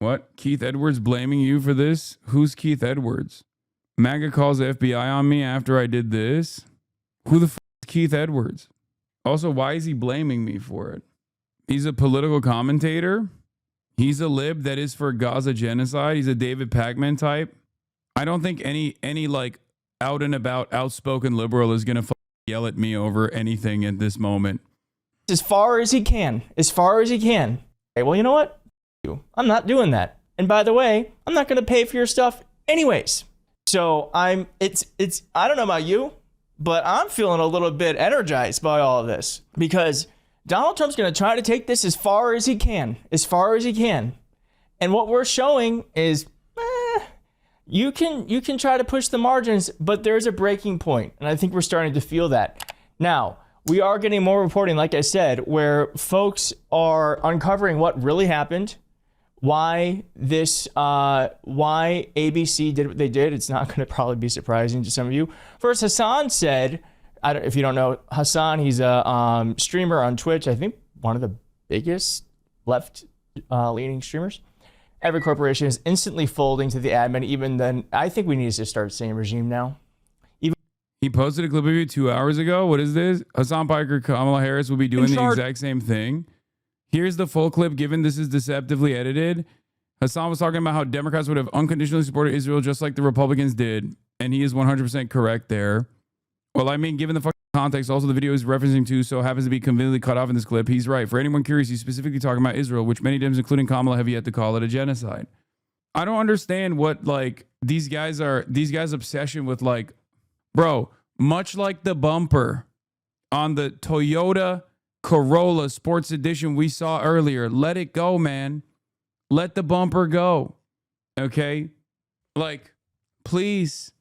What? Keith Edwards blaming you for this? Who's Keith Edwards? MAGA calls the FBI on me after I did this? Who the f is Keith Edwards? Also, why is he blaming me for it? He's a political commentator. He's a lib that is for Gaza genocide. He's a David Pacman type. I don't think any like out and about outspoken liberal is going to yell at me over anything at this moment. As far as he can. As far as he can. Okay, well, you know what? I'm not doing that. And by the way, I'm not going to pay for your stuff anyways. So it's I don't know about you, but I'm feeling a little bit energized by all of this because Donald Trump's going to try to take this as far as he can, And what we're showing is, you can try to push the margins, but there's a breaking point. And I think we're starting to feel that. Now, we are getting more reporting, like I said, where folks are uncovering what really happened, why ABC did what they did. It's not going to probably be surprising to some of you. First, Hasan said, if you don't know Hasan, he's a streamer on Twitch. I think one of the biggest left-leaning streamers. Every corporation is instantly folding to the admin. Even then, I think we need to start saying regime now. He posted a clip of you 2 hours ago. What is this? Hasan Piker, Kamala Harris will be doing the exact same thing. Here's the full clip given this is deceptively edited. Hasan was talking about how Democrats would have unconditionally supported Israel just like the Republicans did. And he is 100% correct there. Well, I mean, given the context, also the video is referencing to, so happens to be conveniently cut off in this clip. He's right. For anyone curious, he's specifically talking about Israel, which many Dems, including Kamala, have yet to call it a genocide. I don't understand what like these guys' obsession with like, bro, much like the bumper on the Toyota Corolla Sports Edition we saw earlier. Let it go, man. Let the bumper go. Okay? Like, please.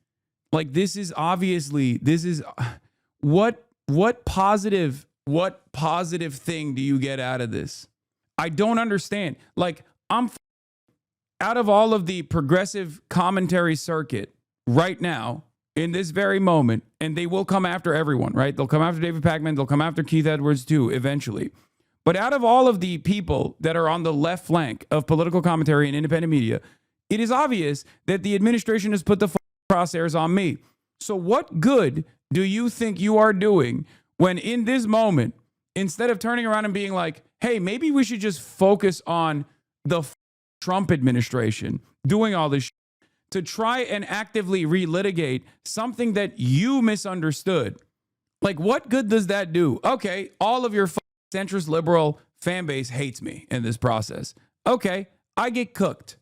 Like, this is what positive thing do you get out of this? I don't understand. Like, I'm out of all of the progressive commentary circuit right now, in this very moment, and they will come after everyone, right? They'll come after David Pacman. They'll come after Keith Edwards too, eventually. But out of all of the people that are on the left flank of political commentary and independent media, it is obvious that the administration has put the crosshairs on me. So what good do you think you are doing when in this moment, instead of turning around and being like, hey, maybe we should just focus on the Trump administration doing all this to try and actively relitigate something that you misunderstood. Like, what good does that do? Okay, all of your centrist liberal fan base hates me in this process. Okay, I get cooked.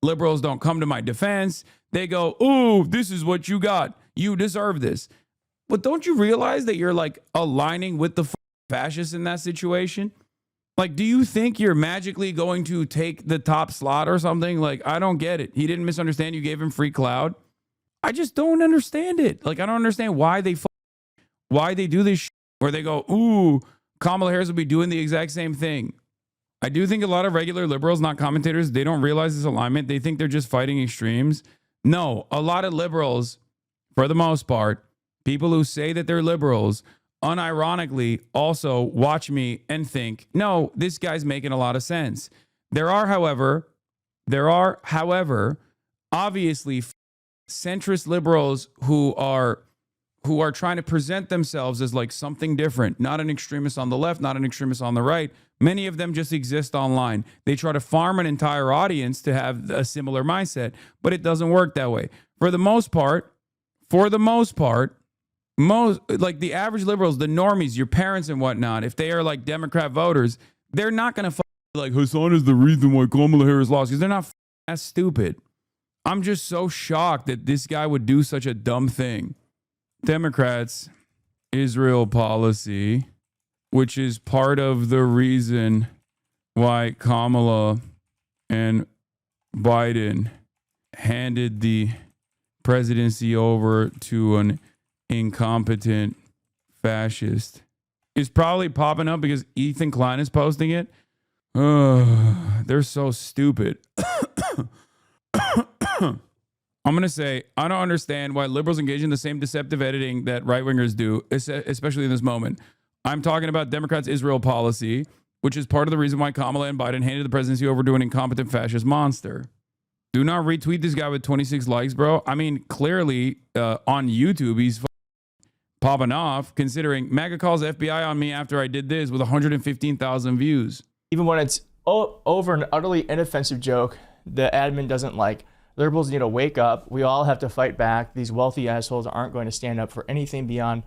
Liberals don't come to my defense. They go, ooh, this is what you got. You deserve this. But don't you realize that you're like aligning with the fascists in that situation? Like, do you think you're magically going to take the top slot or something? Like, I don't get it. He didn't misunderstand. You gave him free cloud. I just don't understand it. Like, I don't understand why they do this where they go, ooh, Kamala Harris will be doing the exact same thing. I do think a lot of regular liberals, not commentators, they don't realize this alignment. They think they're just fighting extremes. No, a lot of liberals, for the most part, people who say that they're liberals, unironically also watch me and think, no, this guy's making a lot of sense. There are, however, obviously centrist liberals who are trying to present themselves as like something different, not an extremist on the left, not an extremist on the right. Many of them just exist online. They try to farm an entire audience to have a similar mindset, but it doesn't work that way. For the most part, most like the average liberals, the normies, your parents and whatnot, if they are like Democrat voters, they're not going to like Hasan is the reason why Kamala Harris lost, because they're not as stupid. I'm just so shocked that this guy would do such a dumb thing. Democrats, Israel policy, which is part of the reason why Kamala and Biden handed the presidency over to an incompetent fascist, is probably popping up because Ethan Klein is posting it. They're so stupid. I'm going to say, I don't understand why liberals engage in the same deceptive editing that right-wingers do, especially in this moment. I'm talking about Democrats' Israel policy. which is part of the reason why Kamala and Biden handed the presidency over to an incompetent fascist monster. Do not retweet this guy with 26 likes, bro. I mean, clearly on YouTube, he's popping off, considering MAGA calls FBI on me after I did this with 115,000 views. Even when it's over an utterly inoffensive joke the admin doesn't like, liberals need to wake up. We all have to fight back. These wealthy assholes aren't going to stand up for anything beyond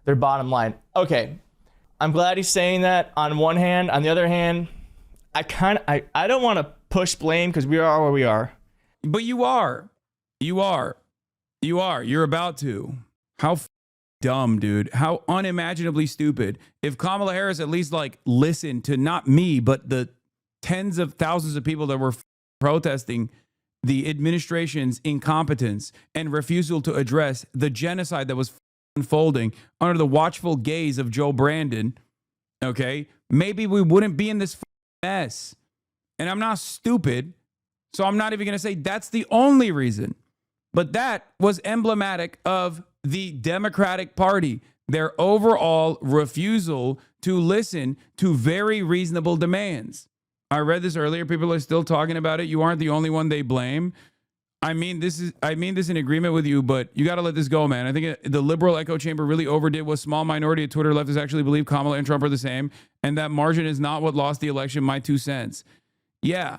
their bottom line. Okay, I'm glad he's saying that on one hand. On the other hand, I don't want to push blame because we are where we are. But you are. You're about to. How dumb, dude. How unimaginably stupid. If Kamala Harris at least like listened to not me, but the tens of thousands of people that were protesting the administration's incompetence and refusal to address the genocide that was unfolding under the watchful gaze of Joe Brandon, okay, maybe we wouldn't be in this mess. And I'm not stupid, so I'm not even going to say that's the only reason. But that was emblematic of the Democratic Party, their overall refusal to listen to very reasonable demands. I read this earlier. People are still talking about it. You aren't the only one they blame. I mean this in agreement with you, but you got to let this go, man. I think the liberal echo chamber really overdid what small minority of Twitter leftists actually believe Kamala and Trump are the same, and that margin is not what lost the election. My 2 cents. Yeah,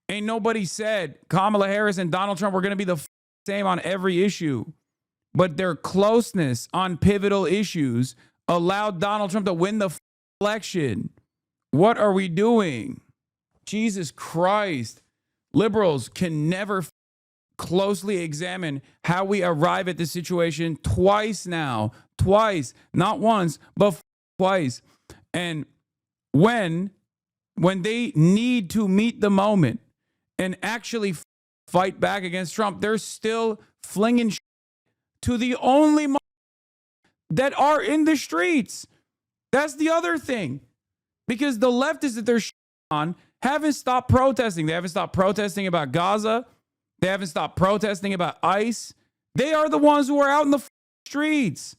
ain't nobody said Kamala Harris and Donald Trump were going to be the same on every issue, but their closeness on pivotal issues allowed Donald Trump to win the election. What are we doing? Jesus Christ. Liberals can never closely examine how we arrive at this situation twice now. Twice. Not once, but twice. And when they need to meet the moment and actually fight back against Trump, they're still flinging to the only that are in the streets. That's the other thing. Because the leftists that they're on haven't stopped protesting. They haven't stopped protesting about Gaza. They haven't stopped protesting about ICE. They are the ones who are out in the streets.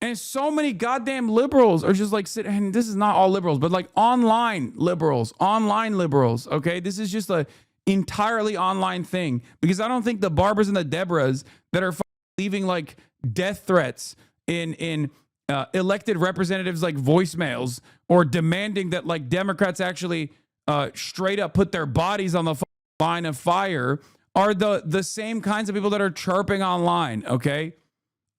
And so many goddamn liberals are just like sitting, and this is not all liberals, but like online liberals, okay? This is just a entirely online thing, because I don't think the Barbers and the Deborahs that are leaving like death threats in elected representatives like voicemails, or demanding that like Democrats actually straight up put their bodies on the line of fire, are the same kinds of people that are chirping online, okay?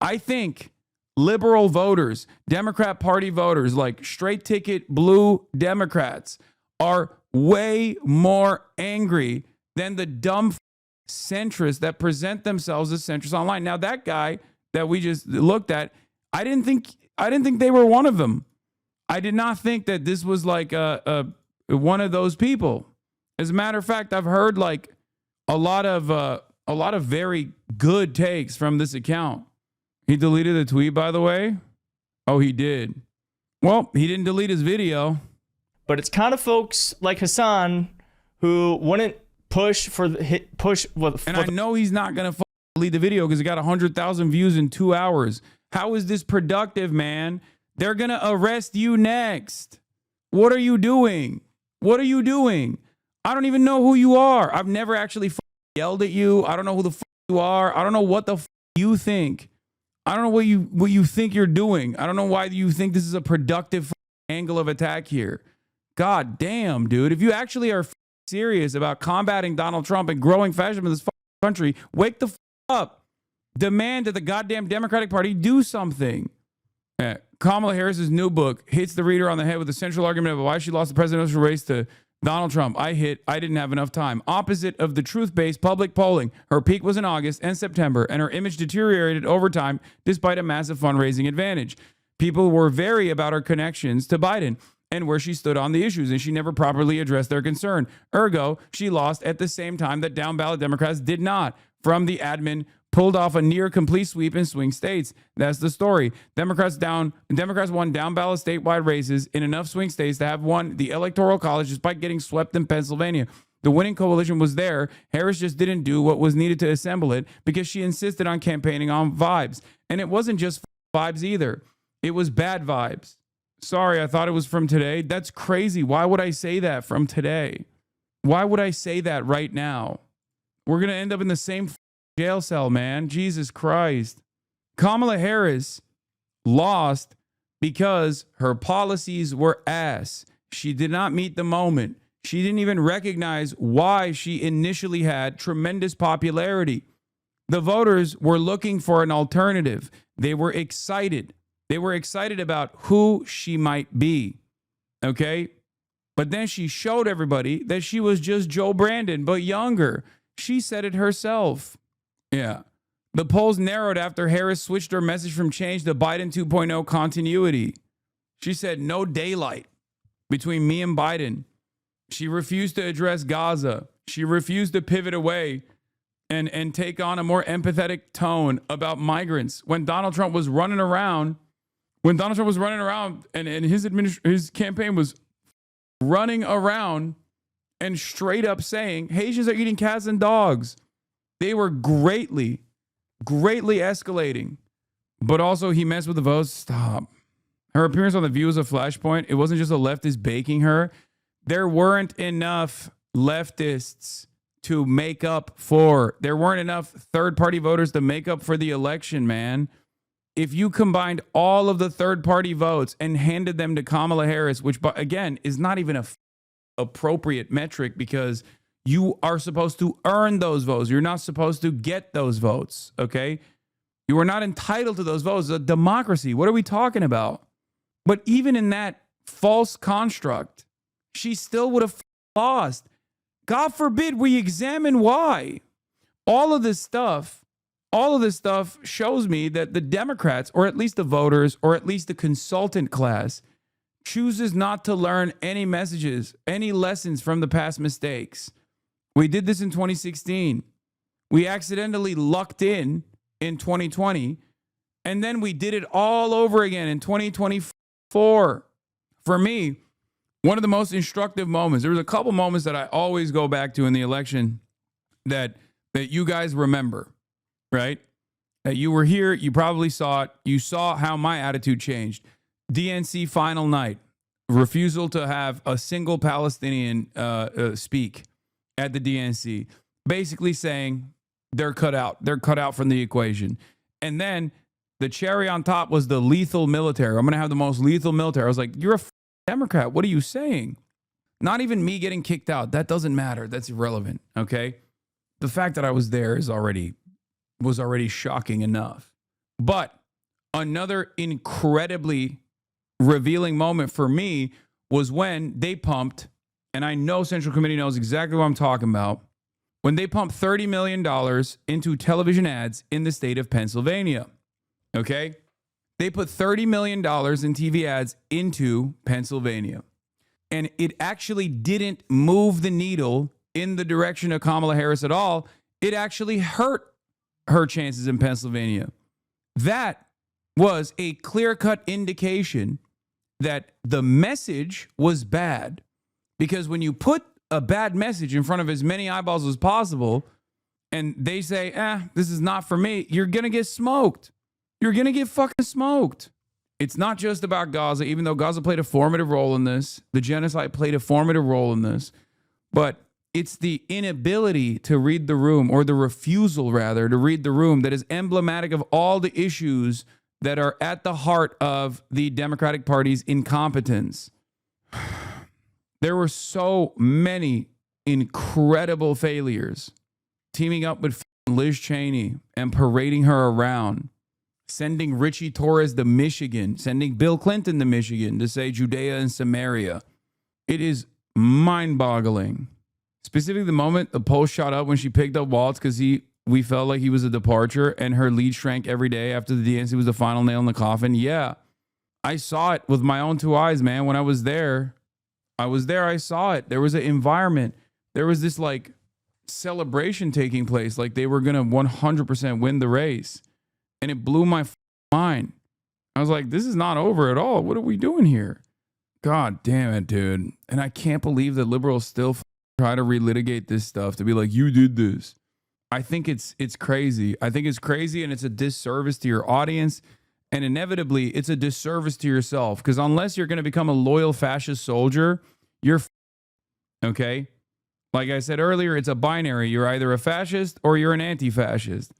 I think liberal voters, Democrat Party voters, like straight ticket blue Democrats, are way more angry than the dumb centrists that present themselves as centrists online. Now, that guy that we just looked at, I didn't think they were one of them. I did not think that this was like one of those people. As a matter of fact, I've heard like a lot of very good takes from this account. He deleted the tweet, by the way. Oh, he did. Well, he didn't delete his video. But it's kind of folks like Hasan who wouldn't push for the hit push. And I know he's not gonna delete the video because it got 100,000 views in 2 hours. How is this productive, man? They're gonna arrest you next. What are you doing? What are you doing? I don't even know who you are. I've never actually yelled at you. I don't know who the you are. I don't know what the you think. I don't know what you think you're doing. I don't know why you think this is a productive angle of attack here. God damn, dude. If you actually are serious about combating Donald Trump and growing fascism in this country, wake the up. Demand that the goddamn Democratic Party do something. Kamala Harris's new book hits the reader on the head with a central argument about why she lost the presidential race to Donald Trump. I didn't have enough time. Opposite of the truth-based public polling, her peak was in August and September, and her image deteriorated over time despite a massive fundraising advantage. People were wary about her connections to Biden and where she stood on the issues, and she never properly addressed their concern. Ergo, she lost at the same time that down-ballot Democrats did not. From the admin, pulled off a near complete sweep in swing states. That's the story. Democrats won down-ballot statewide races in enough swing states to have won the Electoral College despite getting swept in Pennsylvania. The winning coalition was there. Harris just didn't do what was needed to assemble it because she insisted on campaigning on vibes. And it wasn't just vibes either. It was bad vibes. Sorry, I thought it was from today. That's crazy. Why would I say that from today? Why would I say that right now? We're going to end up in the same jail cell, man. Jesus Christ. Kamala Harris lost because her policies were ass. She did not meet the moment. She didn't even recognize why she initially had tremendous popularity. The voters were looking for an alternative. They were excited. They were excited about who she might be. Okay? But then she showed everybody that she was just Joe Brandon, but younger. She said it herself. Yeah. The polls narrowed after Harris switched her message from change to Biden 2.0 continuity. She said no daylight between me and Biden. She refused to address Gaza. She refused to pivot away and take on a more empathetic tone about migrants. When Donald Trump was running around, and his campaign was running around and straight up saying Haitians are eating cats and dogs. They were greatly escalating. But also he messed with the votes. Stop. Her appearance on The View was a flashpoint. It wasn't just a leftist baking her. There weren't enough leftists to make up for. There weren't enough third-party voters to make up for the election, man. If you combined all of the third-party votes and handed them to Kamala Harris, which, again, is not even a appropriate metric because you are supposed to earn those votes. You're not supposed to get those votes, okay? You are not entitled to those votes. It's a democracy. What are we talking about? But even in that false construct, she still would have lost. God forbid we examine why. All of this stuff shows me that the Democrats, or at least the voters, or at least the consultant class, chooses not to learn any messages, any lessons from the past mistakes. We did this in 2016. We accidentally lucked in 2020, and then we did it all over again in 2024. For me, one of the most instructive moments, there was a couple moments that I always go back to in the election that you guys remember, right? That you were here, you probably saw it. You saw how my attitude changed. DNC final night, refusal to have a single Palestinian speak at the DNC, basically saying they're cut out. They're cut out from the equation. And then the cherry on top was the lethal military. I'm going to have the most lethal military. I was like, you're a Democrat. What are you saying? Not even me getting kicked out. That doesn't matter. That's irrelevant. Okay. The fact that I was there was already shocking enough. But another incredibly revealing moment for me was when they pumped, and I know Central Committee knows exactly what I'm talking about, when they pumped $30 million into television ads in the state of Pennsylvania. Okay? They put $30 million in TV ads into Pennsylvania. And it actually didn't move the needle in the direction of Kamala Harris at all. It actually hurt her chances in Pennsylvania. That was a clear-cut indication that the message was bad. Because when you put a bad message in front of as many eyeballs as possible, and they say, this is not for me, you're going to get smoked. You're going to get fucking smoked. It's not just about Gaza, even though Gaza played a formative role in this. The genocide played a formative role in this. But it's the inability to read the room, or the refusal, rather, to read the room that is emblematic of all the issues that are at the heart of the Democratic Party's incompetence. There were so many incredible failures. Teaming up with Liz Cheney and parading her around. Sending Richie Torres to Michigan. Sending Bill Clinton to Michigan to say Judea and Samaria. It is mind-boggling. Specifically the moment the poll shot up when she picked up Waltz because we felt like he was a departure, and her lead shrank every day after the DNC was the final nail in the coffin. Yeah, I saw it with my own two eyes, man. When I was there, I saw it. There was an environment. There was this like celebration taking place. Like they were going to 100% win the race. And it blew my mind. I was like, this is not over at all. What are we doing here? God damn it, dude. And I can't believe that liberals still try to relitigate this stuff to be like, you did this. I think it's crazy. I think it's crazy, and it's a disservice to your audience. And inevitably, it's a disservice to yourself because unless you're going to become a loyal fascist soldier, you're okay. Like I said earlier, it's a binary. You're either a fascist or you're an anti-fascist.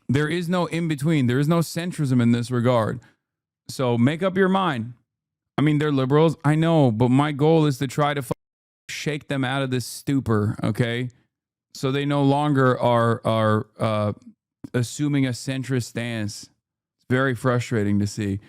There is no in between. There is no centrism in this regard. So make up your mind. I mean, they're liberals. I know, but my goal is to try to shake them out of this stupor, okay? So they no longer are assuming a centrist stance. It's very frustrating to see.